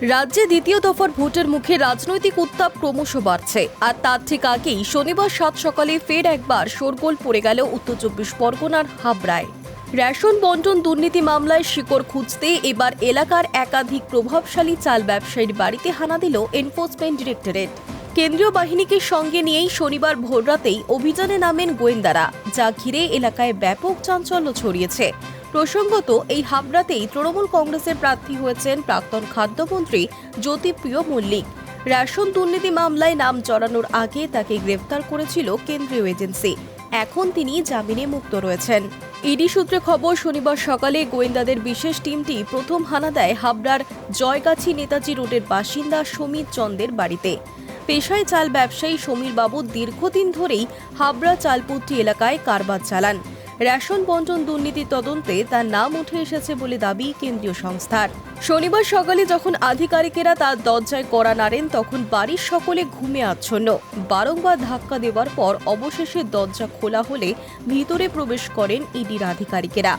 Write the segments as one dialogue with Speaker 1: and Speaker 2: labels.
Speaker 1: রাজ্যে দ্বিতীয় দফার ভোটের মুখে রাজনৈতিক উত্তাপ ক্রমশ বাড়ছে। আর তার ঠিক আগেই শনিবার সাত সকালে ফের একবার শোরগোল পড়ে গেল উত্তর চব্বিশ পরগনার হাবড়ায়। রেশন বন্টন দুর্নীতি মামলায় শিকড় খুঁজতে এবার এলাকার একাধিক প্রভাবশালী চাল ব্যবসায়ীর বাড়িতে হানা দিল এনফোর্সমেন্ট ডিরেক্টরেট। কেন্দ্রীয় বাহিনীকে সঙ্গে নিয়েই শনিবার ভোররাতেই অভিযানে নামেন গোয়েন্দারা, যা ঘিরে এলাকায় ব্যাপক চাঞ্চল্য ছড়িয়েছে। প্রসঙ্গত, এই হাবড়াতেই তৃণমূল কংগ্রেসের প্রার্থী হয়েছেন প্রাক্তন খাদ্যমন্ত্রী জ্যোতিপ্রিয় মল্লিক। রেশন দুর্নীতি মামলায় নাম জড়ানোর আগে তাকে গ্রেফতার করেছিল কেন্দ্রীয় এজেন্সি। এখন তিনি জামিনে মুক্ত রয়েছেন। ইডি সূত্রে খবর, শনিবার সকালে গোয়েন্দাদের বিশেষ টিমটি প্রথম হানা দেয় হাবড়ার জয়গাছি নেতাজি রোডের বাসিন্দা সমীর চন্দের বাড়িতে। পেশায় চাল ব্যবসায়ী সমীর বাবু দীর্ঘদিন ধরেই হাবড়া চালপট্টি এলাকায় কারবার চালান। রেশন বন্টন দুর্নীতি তদন্তে তার নাম উঠে এসেছে বলে দাবি কেন্দ্রীয় সংস্থার। শনিবার সকালে যখন আধিকারিকেরা তার দরজায় কড়া নাড়েন, তখন বাড়ির সকলে ঘুমে আচ্ছন্ন। বারংবার ধাক্কা দেওয়ার পর অবশেষে দরজা খোলা হলে ভিতরে প্রবেশ করেন ইডির আধিকারিকেরা।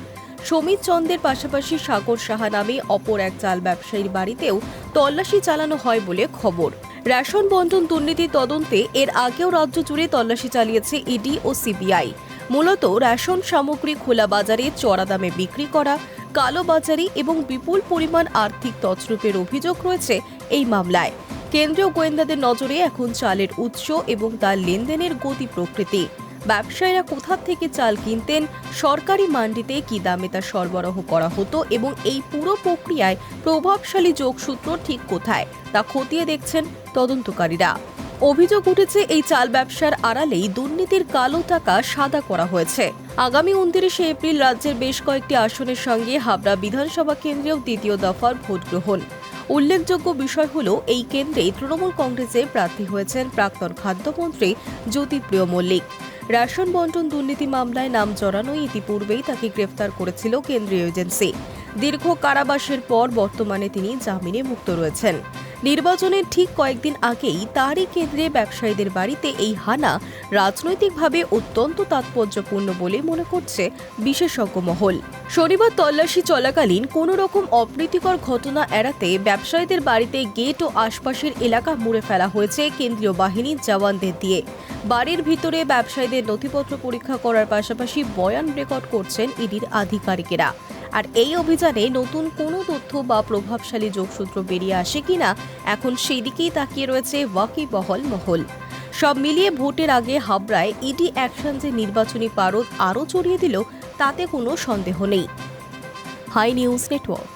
Speaker 1: সমীর চন্দের পাশাপাশি সাগর সাহা নামে অপর এক চাল ব্যবসায়ীর বাড়িতেও তল্লাশি চালানো হয় বলে খবর। রেশন বন্টন দুর্নীতি তদন্তে এর আগেও রাজ্য জুড়ে তল্লাশি চালিয়েছে ইডি ও সিবিআই। মূলত রেশন সামগ্রী খোলা বাজারে চড়া দামে বিক্রি করা, কালোবাজারি এবং বিপুল পরিমাণ আর্থিক তছরূপের অভিযোগ রয়েছে এই মামলায়। কেন্দ্রীয় গোয়েন্দাদের নজরে এখন চালের উৎস এবং তার লেনদেনের গতি প্রকৃতি। ব্যবসায়ীরা কোথা থেকে চাল কিনতেন, সরকারি মান্ডিতে কি দামে তা সরবরাহ করা হতো এবং এই পুরো প্রক্রিয়ায় প্রভাবশালী যোগসূত্র ঠিক কোথায়, তা খতিয়ে দেখছেন তদন্তকারীরা। অভিযোগ উঠেছে, এই চাল ব্যবসার আড়ালেই দুর্নীতির কালো টাকা সাদা করা হয়েছে। আগামী 29 এপ্রিল রাজ্যের বেশ কয়েকটি আসনের সঙ্গে হাবড়া বিধানসভা কেন্দ্রেও দ্বিতীয় দফার ভোট গ্রহণ। উল্লেখযোগ্য বিষয় হল, এই কেন্দ্রে তৃণমূল কংগ্রেসের প্রার্থী হয়েছেন প্রাক্তন খাদ্যমন্ত্রী জ্যোতিপ্রিয় মল্লিক। রেশন বন্টন দুর্নীতি মামলায় নাম জড়ানোয় ইতিপূর্বেই তাকে গ্রেফতার করেছিল কেন্দ্রীয় এজেন্সি। দীর্ঘ কারাবাসের পর বর্তমানে তিনি জামিনে মুক্ত রয়েছেন। নির্বাচনের ঠিক কয়েকদিন আগেই তারই কেন্দ্রে ব্যবসায়ীদের বাড়িতে এই হানা রাজনৈতিকভাবে অত্যন্ত তাৎপর্যপূর্ণ বলে মনে করছে বিশেষজ্ঞ মহল। শনিবার তল্লাশি চলাকালীন কোনো রকম অপ্রীতিকর ঘটনা এড়াতে ব্যবসায়ীদের বাড়িতে গেট ও আশপাশের এলাকা মুড়ে ফেলা হয়েছে কেন্দ্রীয় বাহিনীর জওয়ানদের দিয়ে। বাড়ির ভিতরে ব্যবসায়ীদের নথিপত্র পরীক্ষা করার পাশাপাশি বয়ান রেকর্ড করছেন ইডির আধিকারিকেরা। আর এই অভিযানে নতুন কোনো তথ্য বা প্রভাবশালী যোগসূত্র বেরিয়ে আসে কিনা, এখন সেই দিকেই তাকিয়ে রয়েছে ওয়াকিবহল মহল। সব মিলিয়ে ভোটের আগে হাবড়ায় ইডি অ্যাকশন যে নির্বাচনী পারদ আরও চড়িয়ে দিল, তাতে কোনো সন্দেহ নেই। Hi news network.